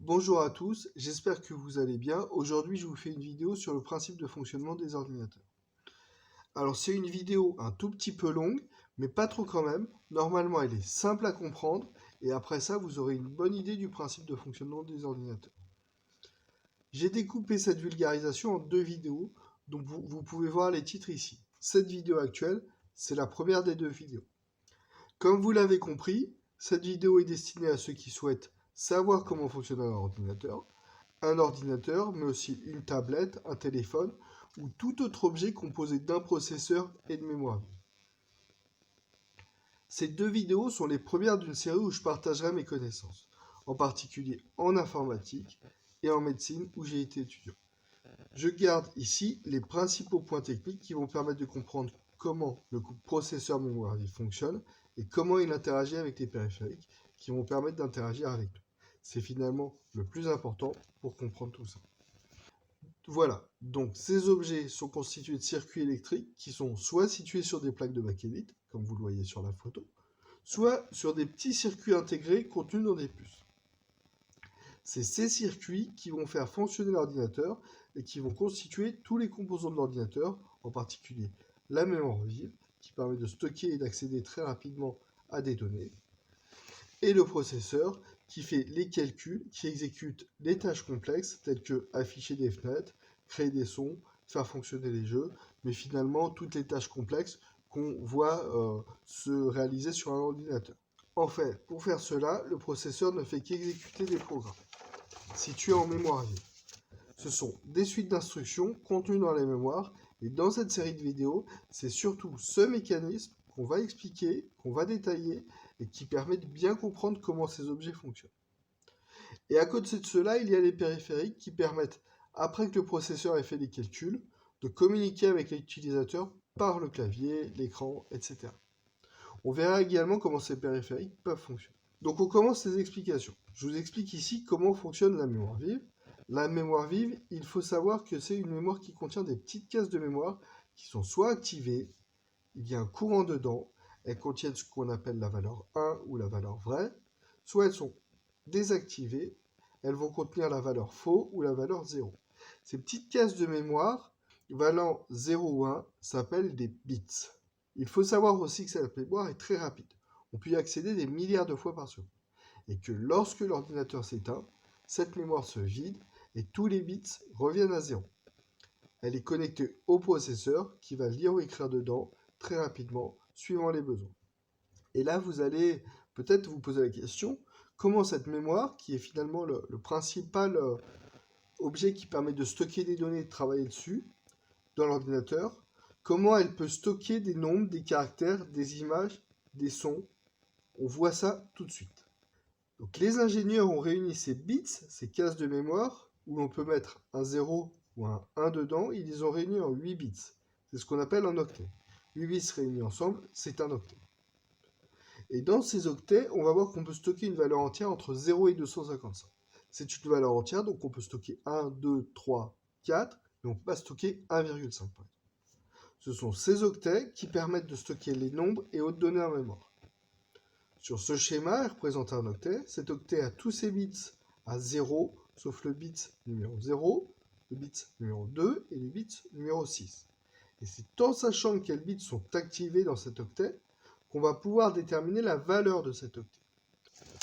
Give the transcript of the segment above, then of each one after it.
Bonjour à tous, j'espère que vous allez bien. Aujourd'hui, je vous fais une vidéo sur le principe de fonctionnement des ordinateurs. Alors, c'est une vidéo un tout petit peu longue, mais pas trop quand même. Normalement, elle est simple à comprendre, et après ça, vous aurez une bonne idée du principe de fonctionnement des ordinateurs. J'ai découpé cette vulgarisation en deux vidéos, donc vous pouvez voir les titres ici. Cette vidéo actuelle, c'est la première des deux vidéos. Comme vous l'avez compris, cette vidéo est destinée à ceux qui souhaitent savoir comment fonctionne un ordinateur, mais aussi une tablette, un téléphone ou tout autre objet composé d'un processeur et de mémoire. Ces deux vidéos sont les premières d'une série où je partagerai mes connaissances, en particulier en informatique et en médecine où j'ai été étudiant. Je garde ici les principaux points techniques qui vont permettre de comprendre comment le processeur mémoire vive fonctionne et comment il interagit avec les périphériques qui vont permettre d'interagir avec nous. C'est finalement le plus important pour comprendre tout ça. Voilà, donc ces objets sont constitués de circuits électriques qui sont soit situés sur des plaques de bakélite, comme vous le voyez sur la photo, soit sur des petits circuits intégrés contenus dans des puces. C'est ces circuits qui vont faire fonctionner l'ordinateur et qui vont constituer tous les composants de l'ordinateur, en particulier la mémoire vive, qui permet de stocker et d'accéder très rapidement à des données, et le processeur, qui fait les calculs, qui exécute les tâches complexes, telles que afficher des fenêtres, créer des sons, faire fonctionner les jeux, mais finalement toutes les tâches complexes qu'on voit se réaliser sur un ordinateur. En fait, pour faire cela, le processeur ne fait qu'exécuter des programmes situés en mémoire vive. Ce sont des suites d'instructions contenues dans les mémoires, et dans cette série de vidéos, c'est surtout ce mécanisme qu'on va expliquer, qu'on va détailler, et qui permet de bien comprendre comment ces objets fonctionnent. Et à côté de cela, il y a les périphériques qui permettent, après que le processeur ait fait les calculs, de communiquer avec l'utilisateur par le clavier, l'écran, etc. On verra également comment ces périphériques peuvent fonctionner. Donc on commence ces explications. Je vous explique ici comment fonctionne la mémoire vive. La mémoire vive, il faut savoir que c'est une mémoire qui contient des petites cases de mémoire qui sont soit activées, il y a un courant dedans, elles contiennent ce qu'on appelle la valeur 1 ou la valeur vraie, soit elles sont désactivées, elles vont contenir la valeur faux ou la valeur 0. Ces petites cases de mémoire valant 0 ou 1 s'appellent des bits. Il faut savoir aussi que cette mémoire est très rapide. On peut y accéder des milliards de fois par seconde. Et que lorsque l'ordinateur s'éteint, cette mémoire se vide et tous les bits reviennent à 0. Elle est connectée au processeur qui va lire ou écrire dedans très rapidement, suivant les besoins. Et là, vous allez peut-être vous poser la question, comment cette mémoire, qui est finalement le principal objet qui permet de stocker des données et de travailler dessus, dans l'ordinateur, comment elle peut stocker des nombres, des caractères, des images, des sons. On voit ça tout de suite. Donc les ingénieurs ont réuni ces bits, ces cases de mémoire, où l'on peut mettre un 0 ou un 1 dedans, ils les ont réunis en 8 bits. C'est ce qu'on appelle un octet. 8 bits réunis ensemble, c'est un octet. Et dans ces octets, on va voir qu'on peut stocker une valeur entière entre 0 et 255. C'est une valeur entière, donc on peut stocker 1, 2, 3, 4, mais on ne peut pas stocker 1,5. Ce sont ces octets qui permettent de stocker les nombres et autres données en mémoire. Sur ce schéma est représenté un octet. Cet octet a tous ses bits à 0, sauf le bit numéro 0, le bit numéro 2 et le bit numéro 6. Et c'est en sachant quels bits sont activés dans cet octet qu'on va pouvoir déterminer la valeur de cet octet.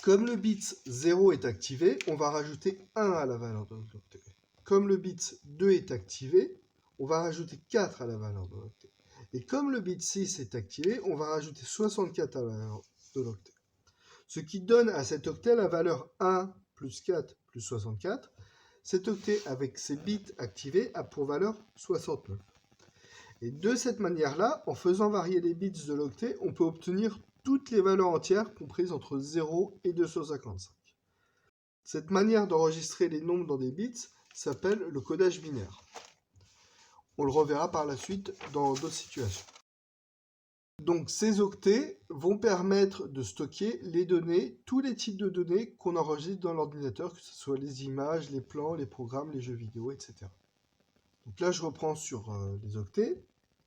Comme le bit 0 est activé, on va rajouter 1 à la valeur de l'octet. Comme le bit 2 est activé, on va rajouter 4 à la valeur de l'octet. Et comme le bit 6 est activé, on va rajouter 64 à la valeur de l'octet. Ce qui donne à cet octet la valeur 1 plus 4 plus 64. Cet octet avec ses bits activés a pour valeur 69. Et de cette manière-là, en faisant varier les bits de l'octet, on peut obtenir toutes les valeurs entières comprises entre 0 et 255. Cette manière d'enregistrer les nombres dans des bits s'appelle le codage binaire. On le reverra par la suite dans d'autres situations. Donc ces octets vont permettre de stocker les données, tous les types de données qu'on enregistre dans l'ordinateur, que ce soit les images, les plans, les programmes, les jeux vidéo, etc. Donc là, je reprends sur les octets,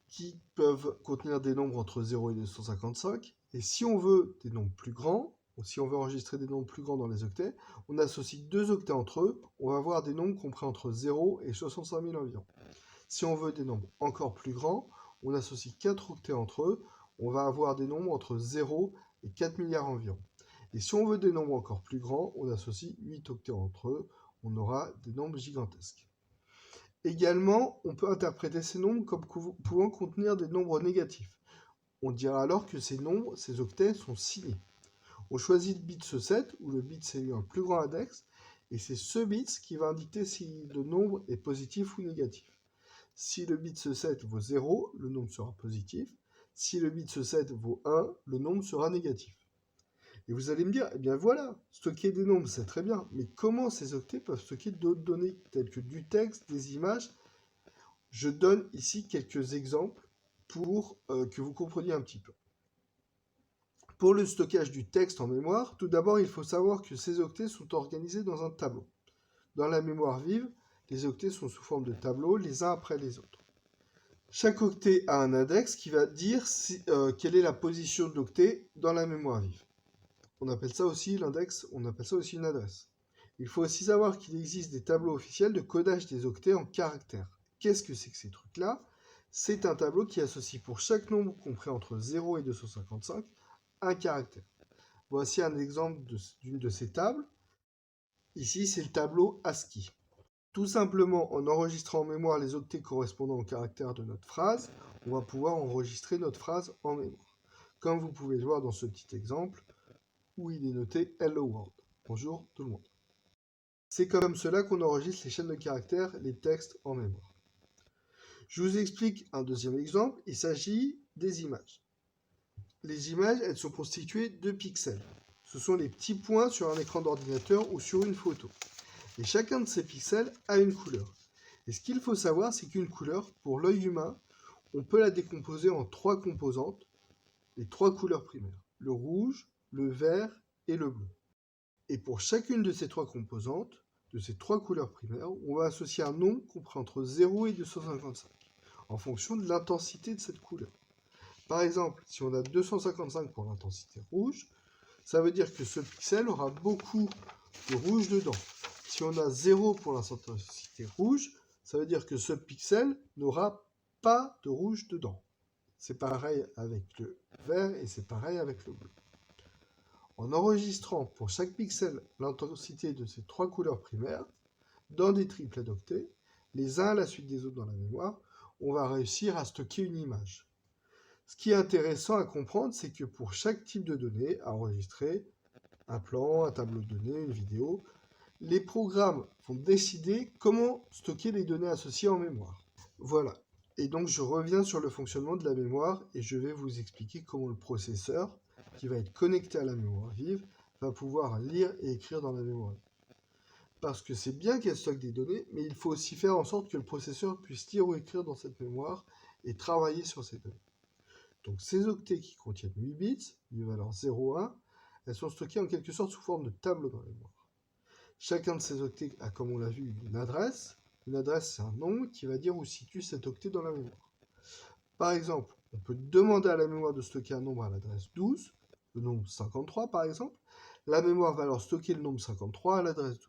qui peuvent contenir des nombres entre 0 et 255. Et si on veut des nombres plus grands, si on veut enregistrer des nombres plus grands dans les octets, on associe deux octets entre eux, on va avoir des nombres compris entre 0 et 65 000 environ. Si on veut des nombres encore plus grands, on associe 4 octets entre eux, on va avoir des nombres entre 0 et 4 milliards environ. Et si on veut des nombres encore plus grands, on associe 8 octets entre eux, on aura des nombres gigantesques. Également, on peut interpréter ces nombres comme pouvant contenir des nombres négatifs. On dira alors que ces nombres, ces octets, sont signés. On choisit le bit E7, où le bit c'est un plus grand index, et c'est ce bit qui va indiquer si le nombre est positif ou négatif. Si le bit E7 vaut 0, le nombre sera positif. Si le bit E7 vaut 1, le nombre sera négatif. Et vous allez me dire, eh bien voilà, stocker des nombres, c'est très bien, mais comment ces octets peuvent stocker d'autres données, telles que du texte, des images? Je donne ici quelques exemples pour que vous compreniez un petit peu. Pour le stockage du texte en mémoire, tout d'abord, il faut savoir que ces octets sont organisés dans un tableau. Dans la mémoire vive, les octets sont sous forme de tableaux, les uns après les autres. Chaque octet a un index qui va dire quelle est la position de l'octet dans la mémoire vive. On appelle ça aussi l'index, on appelle ça aussi une adresse. Il faut aussi savoir qu'il existe des tableaux officiels de codage des octets en caractères. Qu'est-ce que c'est que ces trucs-là? C'est un tableau qui associe pour chaque nombre compris entre 0 et 255 un caractère. Voici un exemple d'une de ces tables. Ici, c'est le tableau ASCII. Tout simplement, en enregistrant en mémoire les octets correspondant au caractère de notre phrase, on va pouvoir enregistrer notre phrase en mémoire. Comme vous pouvez le voir dans ce petit exemple, où il est noté Hello World. Bonjour tout le monde. C'est comme cela qu'on enregistre les chaînes de caractères, les textes en mémoire. Je vous explique un deuxième exemple. Il s'agit des images. Les images, elles sont constituées de pixels. Ce sont les petits points sur un écran d'ordinateur ou sur une photo. Et chacun de ces pixels a une couleur. Et ce qu'il faut savoir, c'est qu'une couleur, pour l'œil humain, on peut la décomposer en trois composantes, les trois couleurs primaires, le rouge, le vert et le bleu. Et pour chacune de ces trois composantes, de ces trois couleurs primaires, on va associer un nombre compris entre 0 et 255, en fonction de l'intensité de cette couleur. Par exemple, si on a 255 pour l'intensité rouge, ça veut dire que ce pixel aura beaucoup de rouge dedans. Si on a 0 pour l'intensité rouge, ça veut dire que ce pixel n'aura pas de rouge dedans. C'est pareil avec le vert et c'est pareil avec le bleu. En enregistrant pour chaque pixel l'intensité de ces trois couleurs primaires, dans des triplets d'octets, les uns à la suite des autres dans la mémoire, on va réussir à stocker une image. Ce qui est intéressant à comprendre, c'est que pour chaque type de données à enregistrer, un plan, un tableau de données, une vidéo, les programmes vont décider comment stocker les données associées en mémoire. Voilà. Et donc je reviens sur le fonctionnement de la mémoire et je vais vous expliquer comment le processeur, qui va être connecté à la mémoire vive, va pouvoir lire et écrire dans la mémoire vive. Parce que c'est bien qu'elle stocke des données, mais il faut aussi faire en sorte que le processeur puisse lire ou écrire dans cette mémoire et travailler sur ces données. Donc ces octets qui contiennent 8 bits, de valeur 0, 1, elles sont stockées en quelque sorte sous forme de tableau dans la mémoire. Chacun de ces octets a, comme on l'a vu, une adresse. Une adresse, c'est un nombre qui va dire où se situe cet octet dans la mémoire. Par exemple, on peut demander à la mémoire de stocker un nombre à l'adresse 12, le nombre 53 par exemple. La mémoire va alors stocker le nombre 53 à l'adresse 12.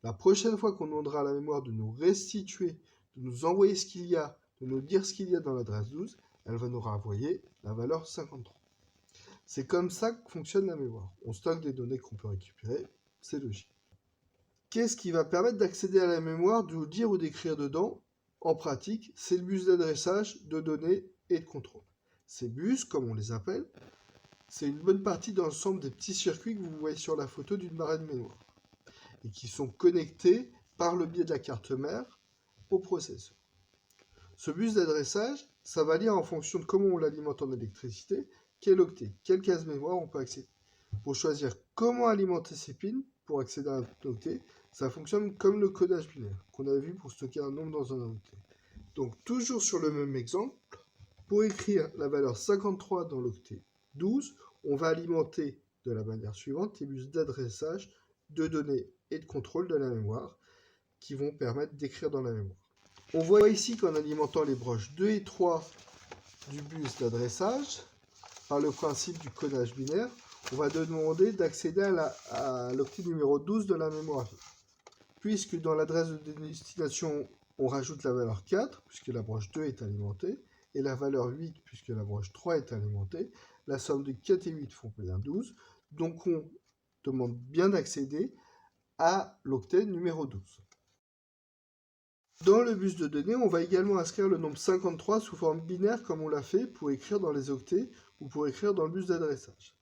La prochaine fois qu'on demandera à la mémoire de nous restituer, de nous envoyer ce qu'il y a, de nous dire ce qu'il y a dans l'adresse 12, elle va nous renvoyer la valeur 53. C'est comme ça que fonctionne la mémoire. On stocke des données qu'on peut récupérer, c'est logique. Qu'est-ce qui va permettre d'accéder à la mémoire, de dire ou d'écrire dedans? En pratique, c'est le bus d'adressage, de données et de contrôle. Ces bus, comme on les appelle, c'est une bonne partie de l'ensemble des petits circuits que vous voyez sur la photo d'une barre de mémoire et qui sont connectés par le biais de la carte mère au processeur. Ce bus d'adressage, ça va lire en fonction de comment on l'alimente en électricité, quel octet, quelle case mémoire on peut accéder. Pour choisir comment alimenter ces pins pour accéder à un octet, ça fonctionne comme le codage binaire qu'on a vu pour stocker un nombre dans un octet. Donc toujours sur le même exemple, pour écrire la valeur 53 dans l'octet 12, on va alimenter de la manière suivante les bus d'adressage, de données et de contrôle de la mémoire qui vont permettre d'écrire dans la mémoire. On voit ici qu'en alimentant les broches 2 et 3 du bus d'adressage, par le principe du codage binaire, on va demander d'accéder à l'octet numéro 12 de la mémoire vive. Puisque dans l'adresse de destination, on rajoute la valeur 4, puisque la broche 2 est alimentée, et la valeur 8, puisque la broche 3 est alimentée, la somme de 4 et 8 font bien 12, donc on demande bien d'accéder à l'octet numéro 12. Dans le bus de données, on va également inscrire le nombre 53 sous forme binaire comme on l'a fait pour écrire dans les octets ou pour écrire dans le bus d'adressage.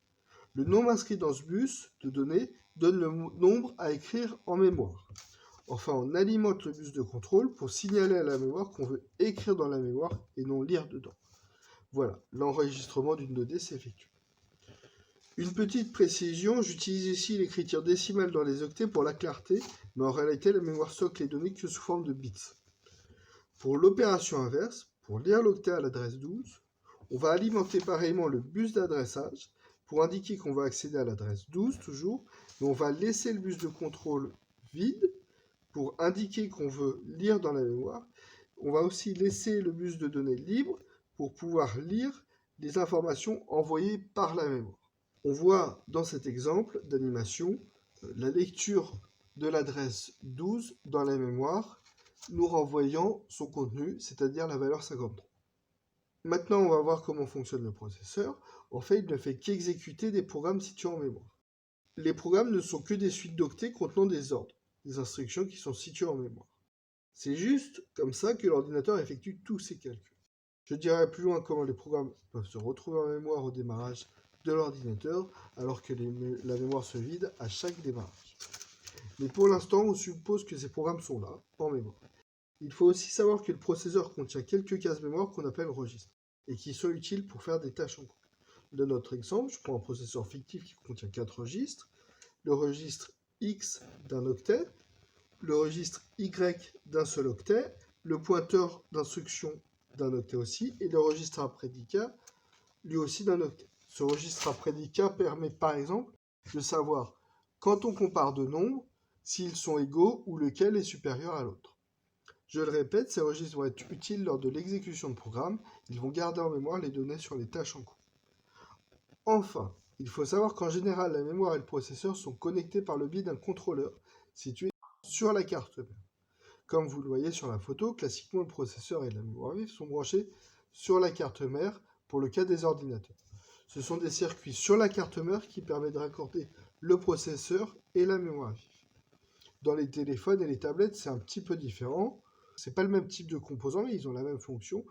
Le nombre inscrit dans ce bus de données donne le nombre à écrire en mémoire. Enfin, on alimente le bus de contrôle pour signaler à la mémoire qu'on veut écrire dans la mémoire et non lire dedans. Voilà, l'enregistrement d'une donnée s'effectue. Une petite précision, j'utilise ici l'écriture décimale dans les octets pour la clarté, mais en réalité, la mémoire stocke les données que sous forme de bits. Pour l'opération inverse, pour lire l'octet à l'adresse 12, on va alimenter pareillement le bus d'adressage pour indiquer qu'on va accéder à l'adresse 12 toujours, mais on va laisser le bus de contrôle vide pour indiquer qu'on veut lire dans la mémoire. On va aussi laisser le bus de données libre pour pouvoir lire les informations envoyées par la mémoire. On voit dans cet exemple d'animation la lecture de l'adresse 12 dans la mémoire, nous renvoyant son contenu, c'est-à-dire la valeur 53. Maintenant, on va voir comment fonctionne le processeur. En fait, il ne fait qu'exécuter des programmes situés en mémoire. Les programmes ne sont que des suites d'octets contenant des ordres, des instructions qui sont situées en mémoire. C'est juste comme ça que l'ordinateur effectue tous ses calculs. Je dirai plus loin comment les programmes peuvent se retrouver en mémoire au démarrage de l'ordinateur, alors que la mémoire se vide à chaque démarrage. Mais pour l'instant, on suppose que ces programmes sont là, en mémoire. Il faut aussi savoir que le processeur contient quelques cases mémoire qu'on appelle registres, et qui sont utiles pour faire des tâches en couple. Dans notre exemple, je prends un processeur fictif qui contient 4 registres, le registre X d'un octet, le registre Y d'un seul octet, le pointeur d'instruction d'un octet aussi, et le registre à prédicat, lui aussi d'un octet. Ce registre à prédicat permet par exemple de savoir, quand on compare deux nombres, s'ils sont égaux ou lequel est supérieur à l'autre. Je le répète, ces registres vont être utiles lors de l'exécution de programme, ils vont garder en mémoire les données sur les tâches en cours. Enfin, il faut savoir qu'en général, la mémoire et le processeur sont connectés par le biais d'un contrôleur situé sur la carte mère. Comme vous le voyez sur la photo, classiquement le processeur et la mémoire vive sont branchés sur la carte mère pour le cas des ordinateurs. Ce sont des circuits sur la carte mère qui permettent de raccorder le processeur et la mémoire vive. Dans les téléphones et les tablettes, c'est un petit peu différent. C'est pas le même type de composants, mais ils ont la même fonction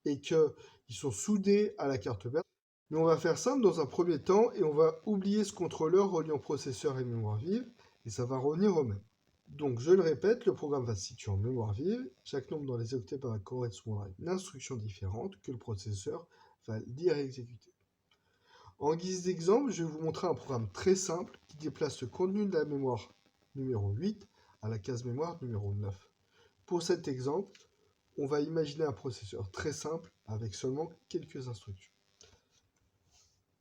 et qu'ils sont soudés à la carte mère. Mais on va faire simple dans un premier temps et on va oublier ce contrôleur reliant processeur et mémoire vive et ça va revenir au même. Donc je le répète, le programme va se situer en mémoire vive. Chaque nombre dans les octets va correspondre à une instruction différente que le processeur va lire et exécuter. En guise d'exemple, je vais vous montrer un programme très simple qui déplace le contenu de la mémoire numéro 8 à la case mémoire numéro 9. Pour cet exemple, on va imaginer un processeur très simple avec seulement quelques instructions.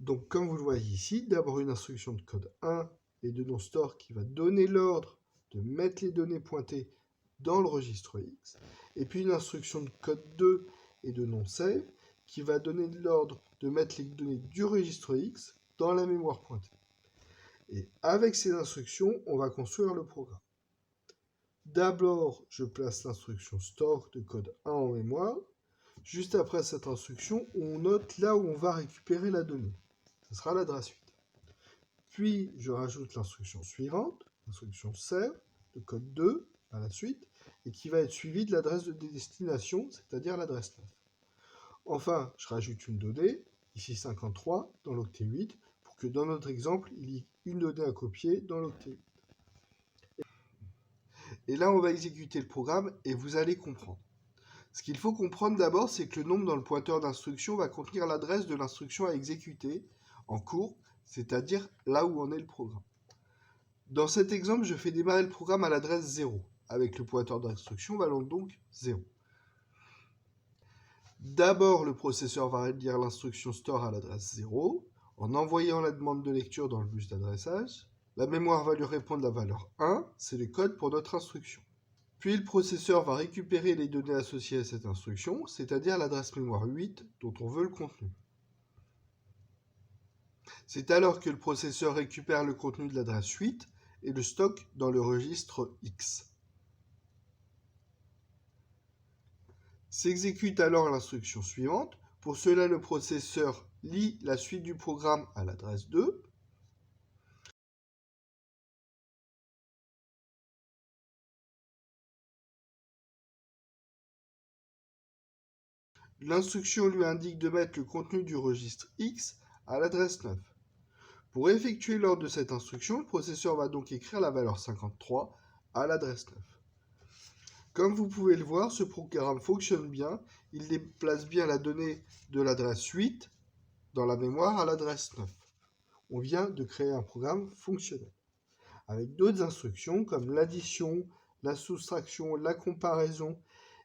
Donc comme vous le voyez ici, d'abord une instruction de code 1 et de nom store qui va donner l'ordre de mettre les données pointées dans le registre X, et puis une instruction de code 2 et de nom save qui va donner l'ordre de mettre les données du registre X dans la mémoire pointée. Et avec ces instructions, on va construire le programme. D'abord, je place l'instruction store de code 1 en mémoire. Juste après cette instruction, on note là où on va récupérer la donnée. Ce sera l'adresse 8. Puis, je rajoute l'instruction suivante, l'instruction save de code 2 à la suite, et qui va être suivie de l'adresse de destination, c'est-à-dire l'adresse 9. Enfin, je rajoute une donnée, ici 53, dans l'octet 8, pour que dans notre exemple, il y ait une donnée à copier dans l'octet 8. Et là, on va exécuter le programme et vous allez comprendre. Ce qu'il faut comprendre d'abord, c'est que le nombre dans le pointeur d'instruction va contenir l'adresse de l'instruction à exécuter en cours, c'est-à-dire là où en est le programme. Dans cet exemple, je fais démarrer le programme à l'adresse 0, avec le pointeur d'instruction valant donc 0. D'abord, le processeur va lire l'instruction store à l'adresse 0, en envoyant la demande de lecture dans le bus d'adressage. La mémoire va lui répondre la valeur 1, c'est le code pour notre instruction. Puis le processeur va récupérer les données associées à cette instruction, c'est-à-dire l'adresse mémoire 8 dont on veut le contenu. C'est alors que le processeur récupère le contenu de l'adresse 8 et le stocke dans le registre X. S'exécute alors l'instruction suivante. Pour cela, le processeur lit la suite du programme à l'adresse 2. L'instruction lui indique de mettre le contenu du registre X à l'adresse 9. Pour effectuer l'ordre de cette instruction, le processeur va donc écrire la valeur 53 à l'adresse 9. Comme vous pouvez le voir, ce programme fonctionne bien. Il déplace bien la donnée de l'adresse 8 dans la mémoire à l'adresse 9. On vient de créer un programme fonctionnel. Avec d'autres instructions comme l'addition, la soustraction, la comparaison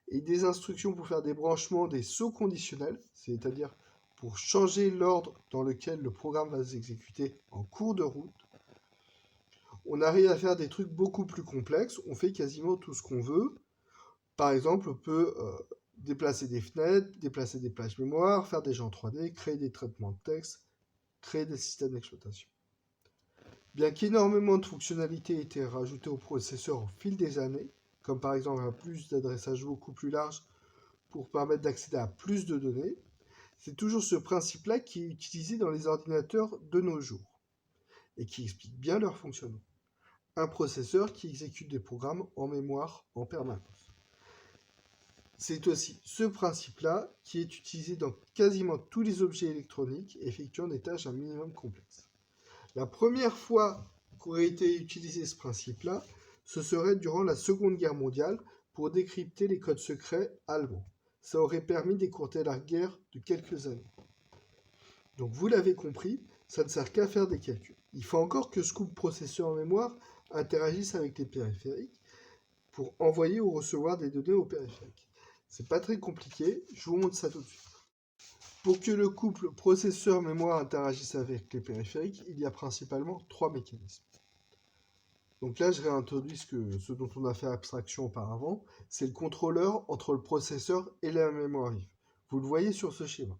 et des instructions pour faire des branchements des sauts conditionnels, c'est-à-dire pour changer l'ordre dans lequel le programme va s'exécuter en cours de route, on arrive à faire des trucs beaucoup plus complexes. On fait quasiment tout ce qu'on veut. Par exemple, on peut déplacer des fenêtres, déplacer des plages mémoire, faire des jeux en 3D, créer des traitements de texte, créer des systèmes d'exploitation. Bien qu'énormément de fonctionnalités aient été rajoutées au processeur au fil des années, comme par exemple un plus d'adressage beaucoup plus large pour permettre d'accéder à plus de données, c'est toujours ce principe-là qui est utilisé dans les ordinateurs de nos jours et qui explique bien leur fonctionnement. Un processeur qui exécute des programmes en mémoire en permanence. C'est aussi ce principe-là qui est utilisé dans quasiment tous les objets électroniques effectuant des tâches un minimum complexes. La première fois qu'aurait été utilisé ce principe-là, ce serait durant la Seconde Guerre mondiale pour décrypter les codes secrets allemands. Ça aurait permis d'écourter la guerre de quelques années. Donc vous l'avez compris, ça ne sert qu'à faire des calculs. Il faut encore que ce couple processeur en mémoire interagisse avec les périphériques pour envoyer ou recevoir des données aux périphériques. C'est pas très compliqué, je vous montre ça tout de suite. Pour que le couple processeur-mémoire interagisse avec les périphériques, il y a principalement 3 mécanismes. Donc là, je réintroduis ce dont on a fait abstraction auparavant. C'est le contrôleur entre le processeur et la mémoire vive. Vous le voyez sur ce schéma.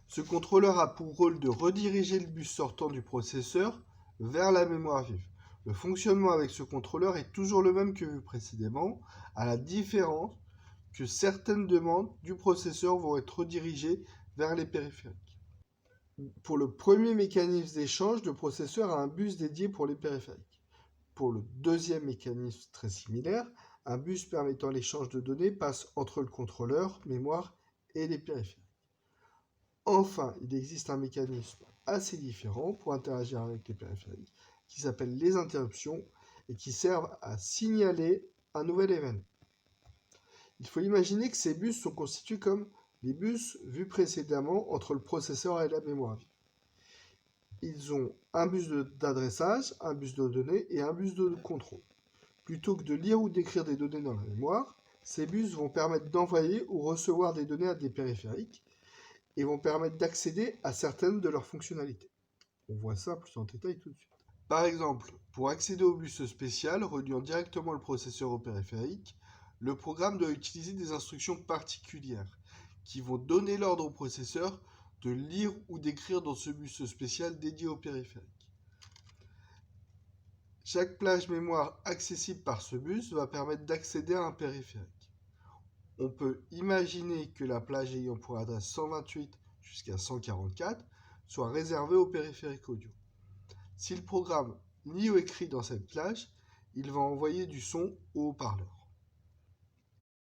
Ce contrôleur a pour rôle de rediriger le bus sortant du processeur vers la mémoire vive. Le fonctionnement avec ce contrôleur est toujours le même que vu précédemment, à la différence que certaines demandes du processeur vont être redirigées vers les périphériques. Pour le premier mécanisme d'échange, le processeur a un bus dédié pour les périphériques. Pour le deuxième mécanisme très similaire, un bus permettant l'échange de données passe entre le contrôleur, mémoire et les périphériques. Enfin, il existe un mécanisme assez différent pour interagir avec les périphériques qui s'appelle les interruptions et qui servent à signaler un nouvel événement. Il faut imaginer que ces bus sont constitués comme les bus vus précédemment entre le processeur et la mémoire vive. Ils ont un bus d'adressage, un bus de données et un bus de contrôle. Plutôt que de lire ou d'écrire des données dans la mémoire, ces bus vont permettre d'envoyer ou recevoir des données à des périphériques et vont permettre d'accéder à certaines de leurs fonctionnalités. On voit ça plus en détail tout de suite. Par exemple, pour accéder au bus spécial reliant directement le processeur au périphérique, le programme doit utiliser des instructions particulières qui vont donner l'ordre au processeur de lire ou d'écrire dans ce bus spécial dédié au périphérique. Chaque plage mémoire accessible par ce bus va permettre d'accéder à un périphérique. On peut imaginer que la plage ayant pour adresse 128 jusqu'à 144 soit réservée au périphérique audio. Si le programme lit ou écrit dans cette plage, il va envoyer du son au haut-parleur.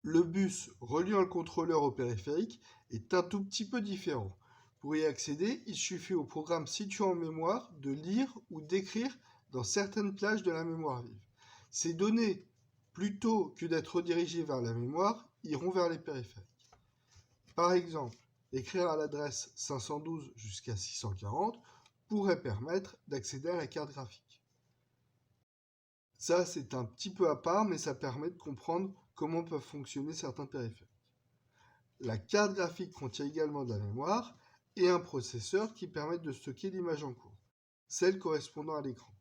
Le bus reliant le contrôleur au périphérique est un tout petit peu différent. Pour y accéder, il suffit au programme situé en mémoire de lire ou d'écrire dans certaines plages de la mémoire vive. Ces données, plutôt que d'être redirigées vers la mémoire, iront vers les périphériques. Par exemple, écrire à l'adresse 512 jusqu'à 640 pourrait permettre d'accéder à la carte graphique. Ça, c'est un petit peu à part, mais ça permet de comprendre comment peuvent fonctionner certains périphériques. La carte graphique contient également de la mémoire et un processeur qui permet de stocker l'image en cours, celle correspondant à l'écran,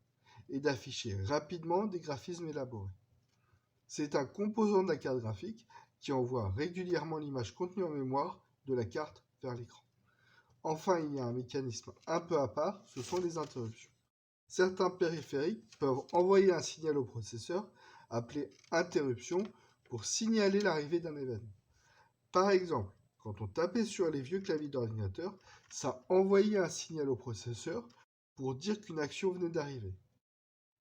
et d'afficher rapidement des graphismes élaborés. C'est un composant de la carte graphique qui envoie régulièrement l'image contenue en mémoire de la carte vers l'écran. Enfin, il y a un mécanisme un peu à part, ce sont les interruptions. Certains périphériques peuvent envoyer un signal au processeur, appelé interruption, pour signaler l'arrivée d'un événement. Par exemple, quand on tapait sur les vieux claviers d'ordinateur, ça envoyait un signal au processeur pour dire qu'une action venait d'arriver.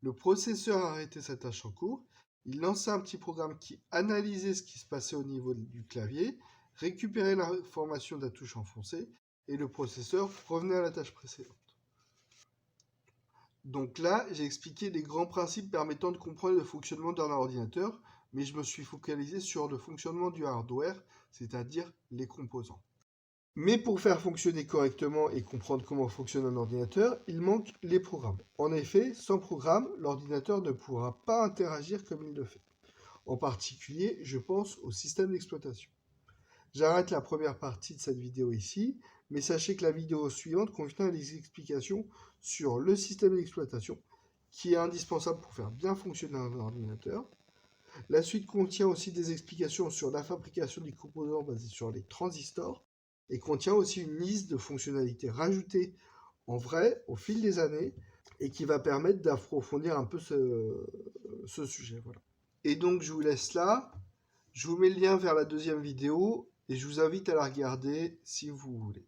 Le processeur arrêtait sa tâche en cours, il lançait un petit programme qui analysait ce qui se passait au niveau du clavier, récupérait l'information de la touche enfoncée, et le processeur revenait à la tâche précédente. Donc là, j'ai expliqué les grands principes permettant de comprendre le fonctionnement d'un ordinateur, mais je me suis focalisé sur le fonctionnement du hardware, c'est-à-dire les composants. Mais pour faire fonctionner correctement et comprendre comment fonctionne un ordinateur, il manque les programmes. En effet, sans programme, l'ordinateur ne pourra pas interagir comme il le fait. En particulier, je pense au système d'exploitation. J'arrête la première partie de cette vidéo ici, mais sachez que la vidéo suivante contient des explications sur le système d'exploitation, qui est indispensable pour faire bien fonctionner un ordinateur. La suite contient aussi des explications sur la fabrication des composants basés sur les transistors, et contient aussi une liste de fonctionnalités rajoutées en vrai au fil des années, et qui va permettre d'approfondir un peu ce sujet. Voilà. Et donc je vous laisse là. Je vous mets le lien vers la deuxième vidéo et je vous invite à la regarder si vous voulez.